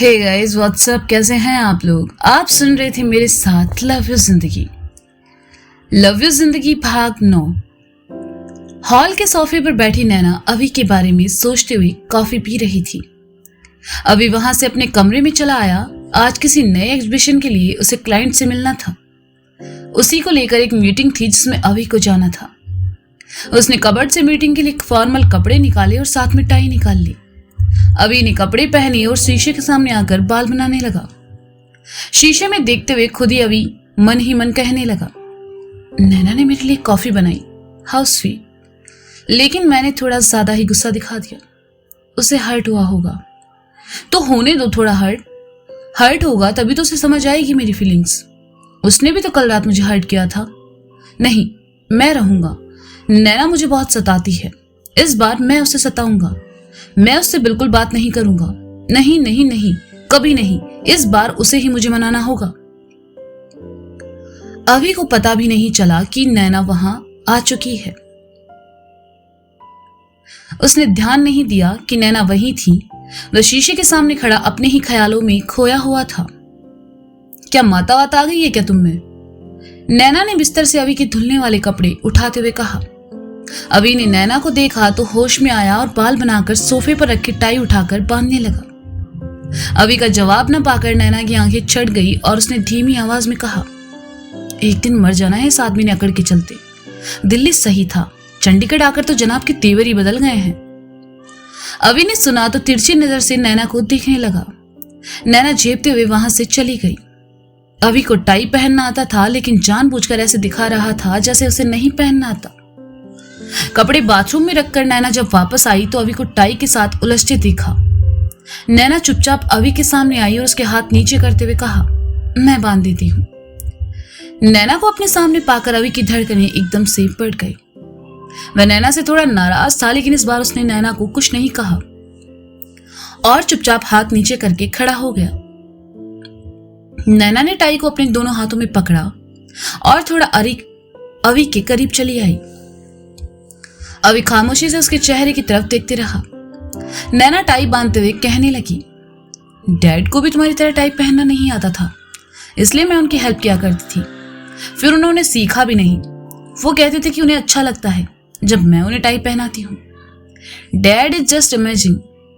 Hey guys what's up, कैसे हैं आप लोग। आप सुन रहे थे मेरे साथ लव यू जिंदगी। लव यू जिंदगी भाग 9। हॉल के सोफे पर बैठी नैना अभी के बारे में सोचते हुए कॉफी पी रही थी। अभी वहां से अपने कमरे में चला आया। आज किसी नए एग्जीबिशन के लिए उसे क्लाइंट से मिलना था। उसी को लेकर एक मीटिंग थी जिसमें अभी को जाना था। उसने कबर्ड से मीटिंग के लिए फॉर्मल कपड़े निकाले और साथ में टाई निकाल ली। अभी ने कपड़े पहने और शीशे के सामने आकर बाल बनाने लगा। शीशे में देखते हुए खुद ही अभी मन ही मन कहने लगा, नैना ने मेरे लिए कॉफी बनाई, हाउ स्वीट। लेकिन मैंने थोड़ा ज्यादा ही गुस्सा दिखा दिया। उसे हर्ट हुआ होगा तो होने दो, थोड़ा हर्ट होगा तभी तो उसे समझ आएगी मेरी फीलिंग्स। उसने भी तो कल रात मुझे हर्ट किया था। नहीं, मैं रहूंगा। नैना मुझे बहुत सताती है। इस बार मैं उसे सताऊंगा। मैं उससे बिल्कुल बात नहीं करूंगा। नहीं नहीं नहीं, कभी नहीं। इस बार उसे ही मुझे मनाना होगा। अभी को पता भी नहीं चला कि नैना वहां आ चुकी है। उसने ध्यान नहीं दिया कि नैना वहीं थी। वह शीशे के सामने खड़ा अपने ही ख्यालों में खोया हुआ था। क्या माता वात आ गई है क्या तुम में? नैना ने बिस्तर से अभी के धुलने वाले कपड़े उठाते हुए कहा। अभी ने नैना को देखा तो होश में आया और बाल बनाकर सोफे पर रखी टाई उठाकर बांधने लगा। अभी का जवाब न पाकर नैना की आंखें चढ़ गई और उसने धीमी आवाज में कहा, एक दिन मर जाना है इस आदमी ने अकड़ के चलते। दिल्ली सही था, चंडीगढ़ आकर तो जनाब के तेवर ही बदल गए हैं। अभी ने सुना तो तिरछी नजर से नैना को देखने लगा। नैना झेपते हुए वहां से चली गई। अभी को टाई पहनना आता था, लेकिन जानबूझकर ऐसे दिखा रहा था जैसे उसे नहीं पहनना आता। कपड़े बाथरूम में रखकर नैना जब वापस आई तो अभी को टाई के साथ उलझते देखा। नैना चुपचाप अभी के सामने आई और उसके हाथ नीचे करते हुए कहा, मैं बांध देती हूँ। नैना को अपने सामने पाकर अभी की धड़कनें एकदम से बढ़ गई। वह नैना से थोड़ा नाराज था, लेकिन इस बार उसने नैना को कुछ नहीं कहा और चुपचाप हाथ नीचे करके खड़ा हो गया। नैना ने टाई को अपने दोनों हाथों में पकड़ा और थोड़ा अभी के करीब चली आई। अभी खामोशी से उसके चेहरे की तरफ देखते रहा। नैना टाई बांधते हुए कहने लगी, डैड को भी तुम्हारी तरह टाई पहनना नहीं आता था, इसलिए मैं उनकी हेल्प किया करती थी। फिर उन्होंने सीखा भी नहीं। वो कहते थे कि उन्हें अच्छा लगता है जब मैं उन्हें टाई पहनाती हूँ। Dad is just amazing.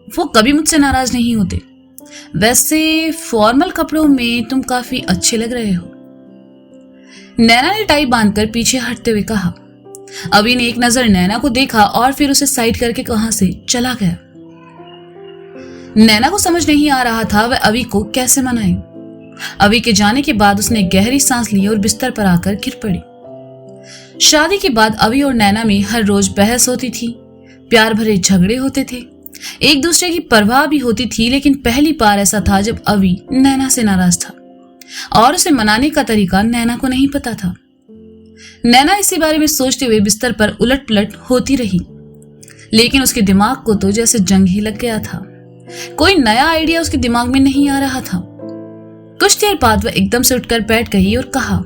वो कभी मुझसे नाराज नहीं होते। वैसे फॉर्मल कपड़ों में तुम काफी अच्छे लग रहे हो। नैना ने टाई बांधकर पीछे हटते हुए कहा। अभी ने एक नजर नैना को देखा और फिर उसे साइड करके वहां से चला गया। नैना को समझ नहीं आ रहा था वह अभी को कैसे मनाए। अभी के जाने के बाद उसने गहरी सांस ली और बिस्तर पर आकर गिर पड़ी। शादी के बाद अभी और नैना में हर रोज बहस होती थी, प्यार भरे झगड़े होते थे, एक दूसरे की परवाह भी होती थी। लेकिन पहली बार ऐसा था जब अभी नैना से नाराज था और उसे मनाने का तरीका नैना को नहीं पता था। नैना इसी बारे में सोचते हुए बिस्तर पर उलट पलट होती रही, लेकिन उसके दिमाग को तो जैसे जंग ही लग गया था। कोई नया आइडिया उसके दिमाग में नहीं आ रहा था। कुछ देर बाद वह एकदम से उठकर बैठ गई और कहा,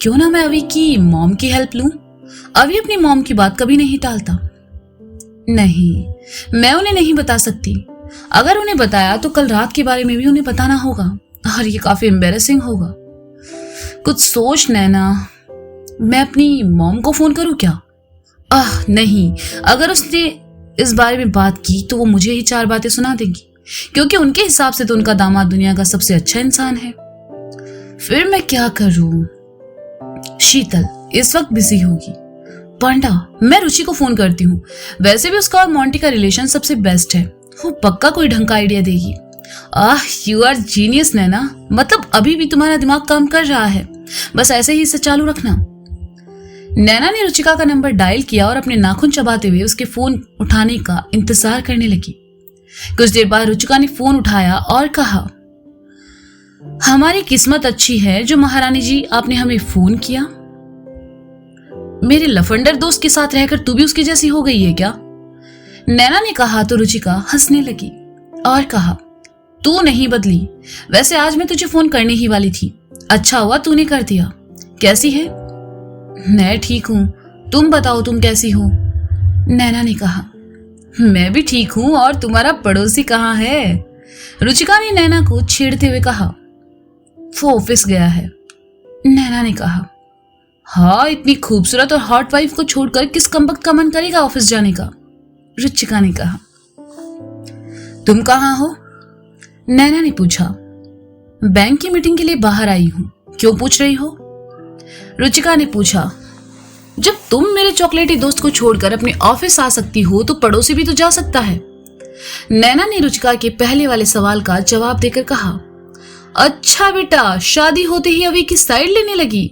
क्यों ना मैं अभी की मॉम की हेल्प लूं। अभी अपनी मॉम की बात कभी नहीं टालता। नहीं, मैं उन्हें नहीं बता सकती। अगर उन्हें बताया तो कल रात के बारे में भी उन्हें बताना होगा और ये काफी एम्बेरसिंग होगा। कुछ सोच नैना। मैं अपनी मॉम को फोन करूं क्या? नहीं, अगर उसने इस बारे में बात की तो वो मुझे ही 4 बातें सुना देंगी, क्योंकि उनके हिसाब से तो उनका दामाद दुनिया का सबसे अच्छा इंसान है। फिर मैं क्या करूं? शीतल इस वक्त बिजी होगी। पांडा, मैं रुचि को फोन करती हूँ। वैसे भी उसका और मोंटी का रिलेशन सबसे बेस्ट है। वो पक्का कोई ढंग का आइडिया देगी। यू आर जीनियस नैना। मतलब अभी भी तुम्हारा दिमाग काम कर रहा है, बस ऐसे ही इसे चालू रखना। नैना ने रुचिका का नंबर डायल किया और अपने नाखून चबाते हुए उसके फोन उठाने का इंतजार करने लगी। कुछ देर बाद रुचिका ने फोन उठाया और कहा, हमारी किस्मत अच्छी है जो महारानी जी आपने हमें फोन किया। मेरे लफंडर दोस्त के साथ रहकर तू भी उसकी जैसी हो गई है क्या? नैना ने कहा तो रुचिका हंसने लगी और कहा, तू नहीं बदली। वैसे आज मैं तुझे फोन करने ही वाली थी। अच्छा हुआ तूने कर दिया। कैसी है? मैं ठीक हूं, तुम बताओ तुम कैसी हो? नैना ने कहा, मैं भी ठीक हूं। और तुम्हारा पड़ोसी कहाँ है? रुचिका ने नैना को छेड़ते हुए कहा। वो ऑफिस गया है, नैना ने कहा। हाँ, इतनी खूबसूरत और हॉट वाइफ को छोड़कर किस कमबख्त का मन करेगा ऑफिस जाने का, रुचिका ने कहा। तुम कहाँ हो, नैना ने पूछा। बैंक की मीटिंग के लिए बाहर आई हूं, क्यों पूछ रही हो, रुचिका ने पूछा। जब तुम मेरे चॉकलेटी दोस्त को छोड़कर अपने ऑफिस आ सकती हो तो पड़ोसी भी तो जा सकता है, नैना ने रुचिका के पहले वाले सवाल का जवाब देकर कहा। अच्छा बेटा, शादी होते ही अभी की साइड लेने लगी।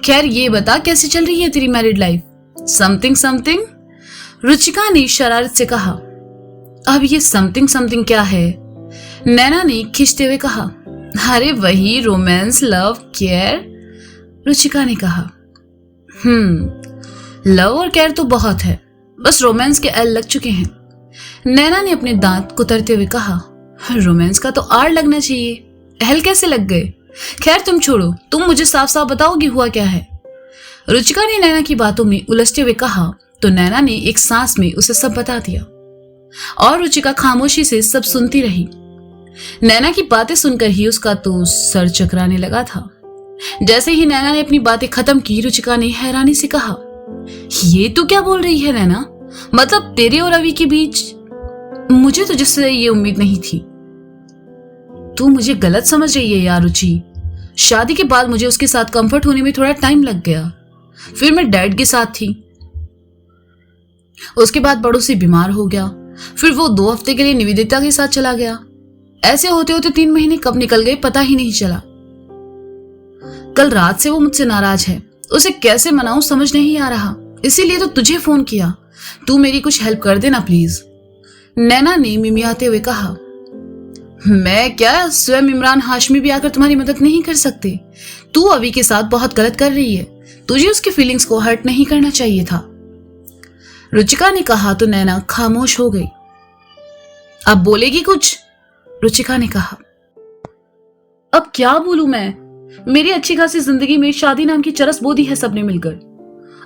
खैर ये बता, कैसी चल रही है तेरी married life? Something something, Ruchika ने शरारत से कहा। अब ये समथिंग समथिंग क्या है, नैना ने खींचते हुए कहा। अरे वही रोमांस, लव, केयर, रुचिका ने कहा। लव और केयर तो बहुत है, बस रोमांस के एल लग चुके हैं, नैना ने अपने दांत कुतरते हुए कहा। रोमांस का तो आर लगना चाहिए, एल कैसे लग गए? खैर तुम छोड़ो, तुम मुझे साफ साफ बताओगी हुआ क्या है, रुचिका ने नैना की बातों में उलझते हुए कहा। तो नैना ने एक सांस में उसे सब बता दिया और रुचिका खामोशी से सब सुनती रही। नैना की बातें सुनकर ही उसका तो सर चकराने लगा था। जैसे ही नैना ने अपनी बातें खत्म की, रुचिका ने हैरानी से कहा। ये तू क्या बोल रही है नैना? मतलब तेरे और रवि के बीच? मुझे तो जिससे ये उम्मीद नहीं थी। तू मुझे गलत समझ रही है यार रुचि। शादी के बाद मुझे उसके साथ कंफर्ट होने में थोड़ा टाइम लग गया, फिर मैं डैड के साथ थी, उसके बाद पड़ोसी बीमार हो गया, फिर वो 2 हफ्ते के लिए निवेदिता के साथ चला गया। ऐसे होते होते 3 महीने कब निकल गए पता ही नहीं चला। कल रात से वो मुझसे नाराज है, उसे कैसे मनाऊं समझ नहीं आ रहा, इसीलिए तो तुझे फोन किया। तू मेरी कुछ हेल्प कर देना प्लीज, नैना ने मिमियाते हुए कहा। मैं क्या, स्वयं इमरान हाशमी भी आकर तुम्हारी मदद नहीं कर सकते। तू अवी के साथ बहुत गलत कर रही है, तुझे उसकी फीलिंग्स को हर्ट नहीं करना चाहिए था, रुचिका ने कहा। तो नैना खामोश हो गई। अब बोलेगी कुछ, रुचिका ने कहा। अब क्या बोलूं मैं, मेरी अच्छी खासी जिंदगी में शादी नाम की चरस बो दी है सबने मिलकर।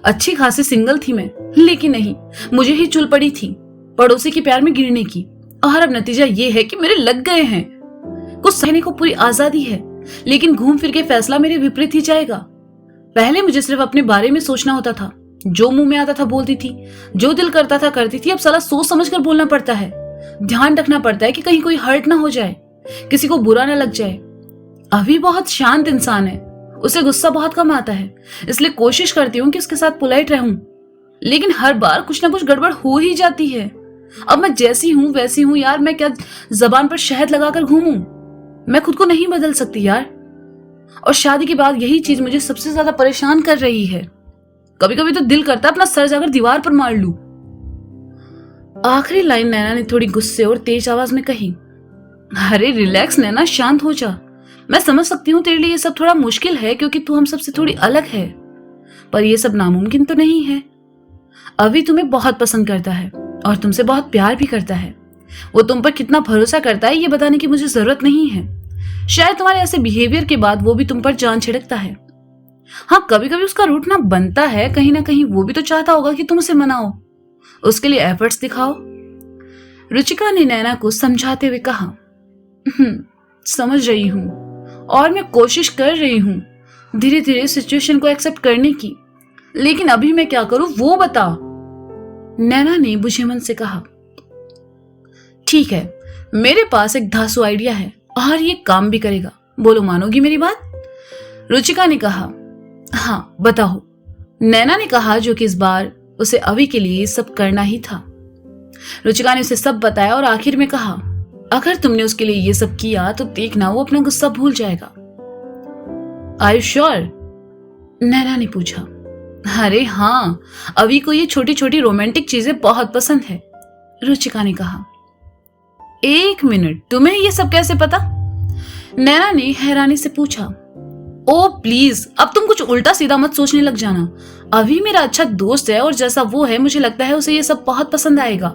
अच्छी खासी सिंगल थी मैं, लेकिन नहीं, मुझे ही चुल पड़ी थी पड़ोसी के प्यार में गिरने की, और अब नतीजा ये है कि मेरे लग गए हैं। कुछ सहने को पूरी आजादी है, लेकिन घूम फिर के फैसला मेरे विपरीत ही जाएगा। पहले मुझे सिर्फ अपने बारे में सोचना होता था, जो मुंह में आता था बोलती थी, जो दिल करता था करती थी। अब साला सोच समझ कर बोलना पड़ता है, ध्यान रखना पड़ता है कि कहीं कोई हर्ट ना हो जाए, किसी को बुरा ना लग जाए। अभी बहुत शांत इंसान है, उसे गुस्सा बहुत कम आता है, इसलिए कोशिश करती हूँ कि उसके साथ पोलाइट रहूं, लेकिन हर बार कुछ ना कुछ गड़बड़ हो ही जाती है। अब मैं जैसी हूं वैसी हूं यार, मैं क्या जबान पर शहद लगाकर घूमूं? मैं खुद को नहीं बदल सकती यार। और शादी के बाद यही चीज मुझे सबसे ज्यादा परेशान कर रही है। कभी कभी तो दिल करता है अपना सर जाकर दीवार पर मार लूं। आखिरी लाइन नैना ने थोड़ी गुस्से और तेज आवाज में कही। अरे रिलैक्स नैना, शांत हो जा। मैं समझ सकती हूँ तेरे लिए ये सब थोड़ा मुश्किल है, क्योंकि तू हम सबसे थोड़ी अलग है, पर ये सब नामुमकिन तो नहीं है। अभी तुम्हें बहुत पसंद करता है और तुमसे बहुत प्यार भी करता है। वो तुम पर कितना भरोसा करता है ये बताने की मुझे जरूरत नहीं है। शायद तुम्हारे ऐसे बिहेवियर के बाद वो भी तुम पर जान छिड़कता है। हाँ, कभी कभी उसका रूठना बनता है, कहीं ना कहीं वो भी तो चाहता होगा कि तुम उसे मनाओ, उसके लिए एफर्ट्स दिखाओ, रुचिका ने नैना को समझाते हुए कहा। समझ रही हूं और मैं कोशिश कर रही हूं धीरे धीरे सिचुएशन को एक्सेप्ट करने की, लेकिन अभी मैं क्या करूं वो बता, नैना ने बुझे मन से कहा। ठीक है, मेरे पास एक धांसू आइडिया है और ये काम भी करेगा, बोलो मानोगी मेरी बात, रुचिका ने कहा। हाँ बताओ, नैना ने कहा, जो कि इस बार उसे अभी के लिए सब करना ही था। रुचिका ने उसे सब बताया और आखिर में कहा, अगर तुमने उसके लिए ये सब किया तो देखना वो अपना गुस्सा भूल जाएगा। आर यू श्योर, नैना ने पूछा। अरे हाँ, अभी को ये छोटी छोटी रोमांटिक चीजें बहुत पसंद है, रुचिका ने कहा। 1 मिनट, तुम्हें ये सब कैसे पता, नैना ने हैरानी से पूछा। ओ प्लीज, अब तुम कुछ उल्टा सीधा मत सोचने लग जाना। अभी मेरा अच्छा दोस्त है और जैसा वो है मुझे लगता है उसे ये सब बहुत पसंद आएगा।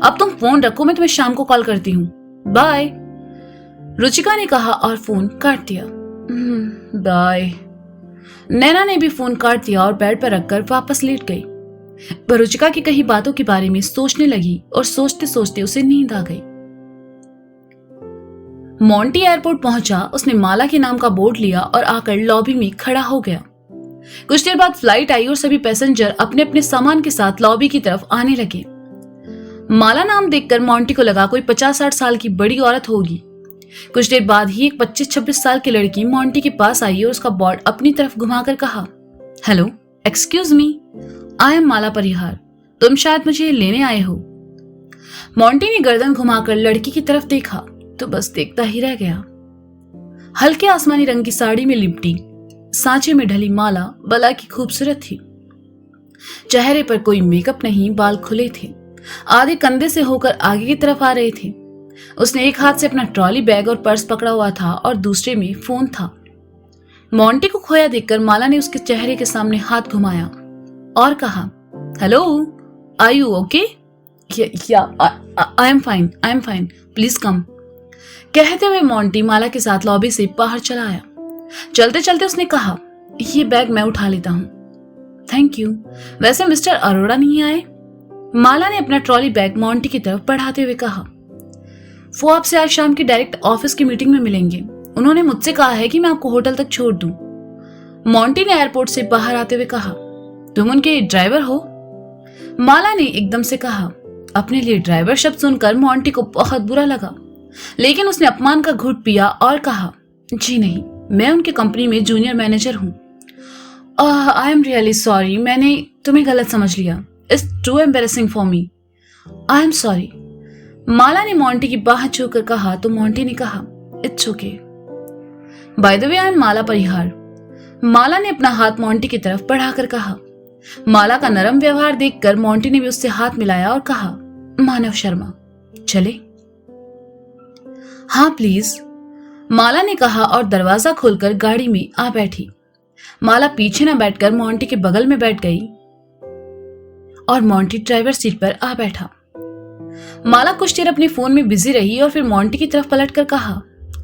अब तुम फोन रखो, मैं तुम्हें शाम को कॉल करती हूँ, बाय, रुचिका ने कहा और फोन काट दिया। बाय, नैना ने भी फोन काट दिया और बेड पर रखकर वापस लेट गई। पर रुचिका की कई बातों के बारे में सोचने लगी और सोचते सोचते उसे नींद आ गई। मोंटी एयरपोर्ट पहुंचा, उसने माला के नाम का बोर्ड लिया और आकर लॉबी में खड़ा हो गया। कुछ देर बाद फ्लाइट आई और सभी पैसेंजर अपने अपने सामान के साथ लॉबी की तरफ आने लगे। माला नाम देखकर मोंटी को लगा कोई 50-60 साल की बड़ी औरत होगी। कुछ देर बाद ही एक 25-26 साल की लड़की मोंटी के पास आई और उसका बोर्ड अपनी तरफ घुमाकर कहा, hello, excuse me, I am Mala Parihar, तुम शायद मुझे लेने आए हो। मोंटी ने गर्दन घुमाकर लड़की की तरफ देखा तो बस देखता ही रह गया। हल्के आसमानी रंग की साड़ी में लिपटी सांचे में ढली माला बला की खूबसूरत थी। चेहरे पर कोई मेकअप नहीं, बाल खुले थे, आधे कंधे से होकर आगे की तरफ आ रहे थे। उसने एक हाथ से अपना ट्रॉली बैग और पर्स पकड़ा हुआ था और दूसरे में फोन था। मोंटी को खोया देखकर माला ने उसके चेहरे के सामने हाथ घुमाया और कहा, hello, are you okay? I am fine, please come. कहते हुए मोंटी माला के साथ लॉबी से बाहर चला आया। चलते चलते उसने कहा, ये बैग मैं उठा लेता हूं। Thank you. वैसे मिस्टर अरोड़ा नहीं आए? माला ने अपना ट्रॉली बैग मोंटी की तरफ बढ़ाते हुए कहा, वो आपसे आज शाम की डायरेक्ट ऑफिस की मीटिंग में मिलेंगे। उन्होंने मुझसे कहा है कि मैं आपको होटल तक छोड़ दूं। मोंटी ने एयरपोर्ट से बाहर आते हुए कहा, तुम उनके ड्राइवर हो? माला ने एकदम से कहा। अपने लिए ड्राइवर शब्द सुनकर मोंटी को बहुत बुरा लगा, लेकिन उसने अपमान का घूंट पिया और कहा, जी नहीं, मैं उनकी कंपनी में जूनियर मैनेजर हूं। आई एम रियली सॉरी, मैंने तुम्हें गलत समझ लिया। It's too embarrassing for me. I am sorry. Mala ने मोंटी की बाह छूकर कहा तो मोंटी ने कहा, it's okay. By the way, I am Mala Parihar. Mala ने अपना हाथ मोंटी की तरफ बढ़ाकर कहा। माला का नरम व्यवहार देखकर मोंटी ने भी उससे हाथ मिलाया और कहा, मानव शर्मा, चले? हाँ प्लीज, माला ने कहा और दरवाजा खोलकर गाड़ी में आ बैठी। माला पीछे न बैठकर मोंटी के बगल में बैठ गई और मोंटी ड्राइवर सीट पर आ बैठा। माला कुछ देर अपने फोन में बिजी रही और फिर मोंटी की तरफ पलटकर कहा,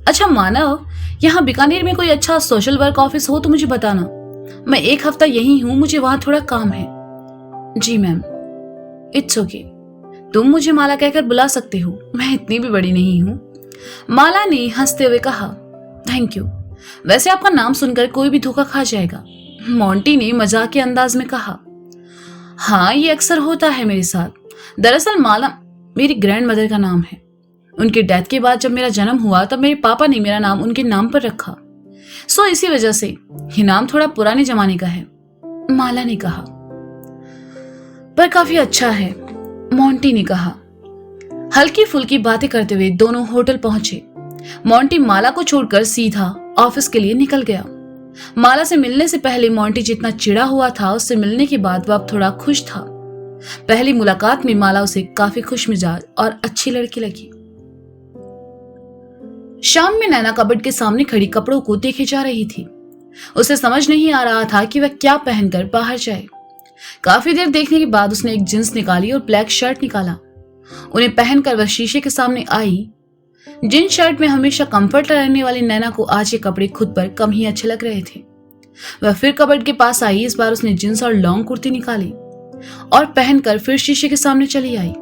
अच्छा मानव, यहाँ बीकानेर में कोई अच्छा सोशल वर्क ऑफिस हो तो मुझे बताना। मैं एक हफ्ता यही हूं, मुझे वहां थोड़ा काम है। जी मैम। इट्स ओके, तुम मुझे माला कहकर बुला सकते हो, मैं इतनी भी बड़ी नहीं हूं। माला ने हंसते हुए कहा, थैंक यू। वैसे आपका नाम सुनकर कोई भी धोखा खा जाएगा। मोंटी ने मजाक के अंदाज में कहा, हाँ ये अक्सर होता है मेरे साथ। दरअसल माला मेरी ग्रैंड मदर का नाम है। उनकी डेथ के बाद जब मेरा जन्म हुआ तब मेरे पापा ने मेरा नाम उनके नाम पर रखा, सो इसी वजह से ये नाम थोड़ा पुराने जमाने का है, माला ने कहा। पर काफी अच्छा है, मोंटी ने कहा। हल्की फुल्की बातें करते हुए दोनों होटल पहुंचे। मोंटी माला को छोड़कर सीधा ऑफिस के लिए निकल गया। माला से मिलने से पहले मोंटी जितना चिढ़ा हुआ था, उससे मिलने के बाद वह अब थोड़ा खुश था। पहली मुलाकात में माला उसे काफी खुश मिजाज और अच्छी लड़की लगी। शाम में नैना कबर्ड के सामने खड़ी कपड़ों को देखे जा रही थी। उसे समझ नहीं आ रहा था कि वह क्या पहनकर बाहर जाए। काफी देर देखने के बाद उसने एक जींस निकाली और ब्लैक शर्ट निकाला। उन्हें पहनकर वह शीशे के सामने आई। जिन शर्ट में हमेशा कंफर्ट रहने वाली नैना को आज ये कपड़े खुद पर कम ही अच्छे लग रहे थे। वह फिर कबर्ड के पास आई। इस बार उसने जींस और लॉन्ग कुर्ती निकाली और पहनकर फिर शीशे के सामने चली आई,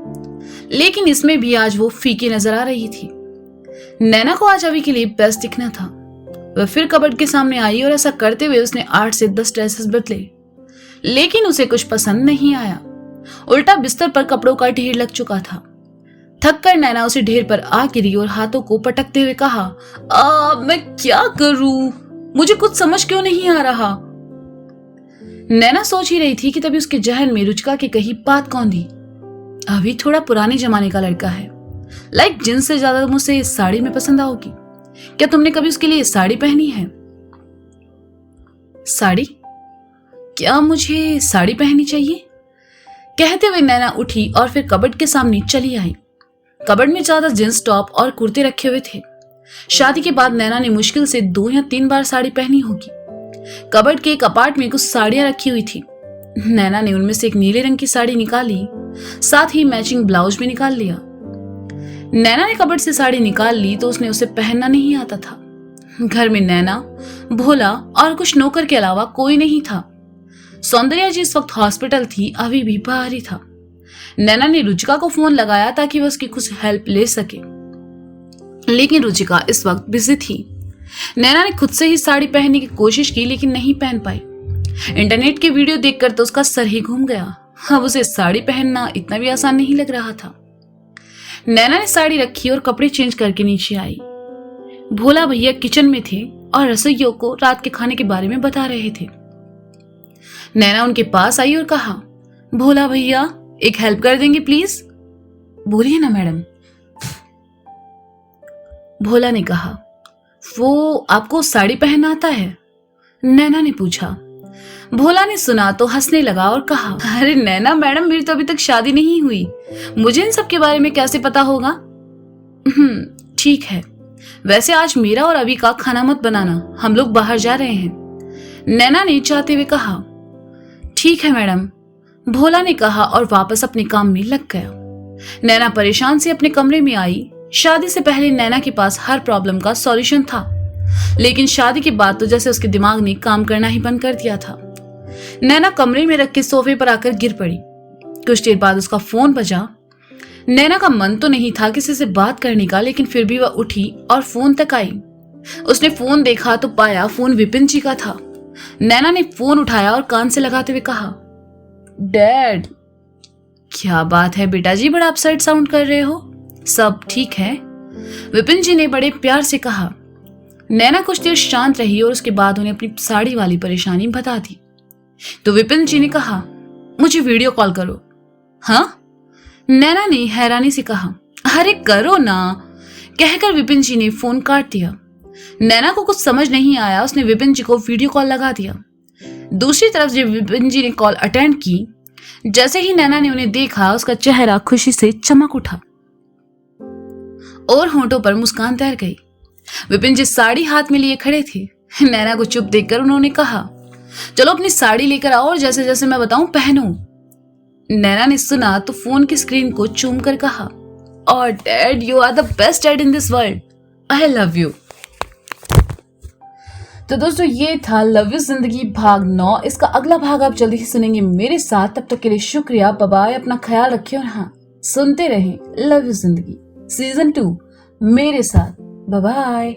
लेकिन इसमें भी आज वो फीकी नजर आ रही थी। नैना को आज अभी के लिए बेस्ट दिखना था। वह फिर कबर्ड के सामने आई और ऐसा करते हुए उसने 8 से 10 ड्रेसेस बदले, लेकिन उसे कुछ पसंद नहीं आया। उल्टा बिस्तर पर कपड़ों का ढेर लग चुका था। थक कर नैना उसे ढेर पर आ गिरी और हाथों को पटकते हुए कहा, मैं क्या करूं? मुझे कुछ समझ क्यों नहीं आ रहा। नैना सोच ही रही थी कि तभी उसके जहन में रुचिका की कही बात कौंधी, अभी थोड़ा पुराने जमाने का लड़का है, लाइक जींस से ज्यादा मुझे इस साड़ी में पसंद आओगी। क्या तुमने कभी उसके लिए साड़ी पहनी है? साड़ी? क्या मुझे साड़ी पहननी चाहिए? कहते हुए नैना उठी और फिर कबर्ड के सामने चली आई। कबर्ड में ज्यादा जींस टॉप और कुर्ते रखे हुए थे। शादी के बाद नैना ने मुश्किल से 2 या 3 बार साड़ी पहनी होगी। कबर्ड के एक अपार्ट में कुछ साड़ियां रखी हुई थी। नैना ने उनमें से एक नीले रंग की साड़ी निकाली, साथ ही मैचिंग ब्लाउज भी निकाल लिया। नैना ने कबर्ड से साड़ी निकाल ली तो उसने उसे पहनना नहीं आता था। घर में नैना, भोला और कुछ नौकर के अलावा कोई नहीं था। सौंदर्या जी इस वक्त हॉस्पिटल थी, अभी भी बाहर ही था। नैना ने रुचिका को फोन लगाया ताकि वह उसकी कुछ हेल्प ले सके। लेकिन रुचिका इस वक्त बिजी थी। नैना ने खुद से ही साड़ी पहनने की कोशिश की लेकिन नहीं पहन पाई। इंटरनेट की वीडियो देखकर तो उसका सर ही घूम गया। अब उसे साड़ी पहनना इतना भी आसान नहीं लग रहा था। नैना ने साड़ी रखी और कपड़े चेंज करके नीचे आई। भोला भैया किचन में थे और रसोइयों को रात के खाने के बारे में बता रहे थे। नैना उनके पास आई और कहा, भोला भैया एक हेल्प कर देंगे प्लीज? बोलिए ना मैडम। भोला ने कहा, वो आपको साड़ी पहनना आता है? नैना ने पूछा। भोला ने सुना तो हंसने लगा और कहा, अरे नैना मैडम, मेरी तो अभी तक शादी नहीं हुई, मुझे इन सब के बारे में कैसे पता होगा? ठीक है, वैसे आज मेरा और अभी का खाना मत बनाना, हम लोग बाहर जा रहे हैं, नैना ने चाहते हुए कहा। ठीक है मैडम, भोला ने कहा और वापस अपने काम में लग गया। नैना परेशान से अपने कमरे में आई। शादी से पहले नैना के पास हर प्रॉब्लम का सॉल्यूशन था, लेकिन शादी के बाद तो जैसे उसके दिमाग ने काम करना ही बंद कर दिया था। नैना कमरे में रख के सोफे पर आकर गिर पड़ी। कुछ देर बाद उसका फोन बजा। नैना का मन तो नहीं था किसी से बात करने का, लेकिन फिर भी वह उठी और फोन तक आई। उसने फोन देखा तो पाया फोन विपिन जी का था। नैना ने फोन उठाया और कान से लगाते हुए कहा, डैड। क्या बात है बेटा जी, बड़ा अपसेट साउंड कर रहे हो, सब ठीक है? विपिन जी ने बड़े प्यार से कहा। नैना कुछ देर शांत रही और उसके बाद उन्हें अपनी साड़ी वाली परेशानी बता दी। तो विपिन जी ने कहा, मुझे वीडियो कॉल करो। हाँ? नैना ने हैरानी से कहा, अरे करो ना, कहकर विपिन जी ने फोन काट दिया। नैना को कुछ समझ नहीं आया, उसने विपिन जी को वीडियो कॉल लगा दिया। दूसरी तरफ जब विपिन जी ने कॉल अटेंड की, जैसे ही नैना ने उन्हें देखा, उसका चेहरा खुशी से चमक उठा और होंठों पर मुस्कान तैर गई। विपिन जी साड़ी हाथ में लिए खड़े थे। नैना को चुप देखकर उन्होंने कहा, चलो अपनी साड़ी लेकर आओ और जैसे जैसे मैं बताऊं पहनो। नैना ने सुना तो फोन की स्क्रीन को चूम कर कहा, और dad, you are the best dad in this world, I love you. तो दोस्तों ये था लव यू जिंदगी भाग 9। इसका अगला भाग आप जल्दी ही सुनेंगे मेरे साथ। तब तक के लिए शुक्रिया, बाय बाय, अपना ख्याल रखिए और हाँ, सुनते रहें लव यू जिंदगी सीजन 2 मेरे साथ। Bye bye.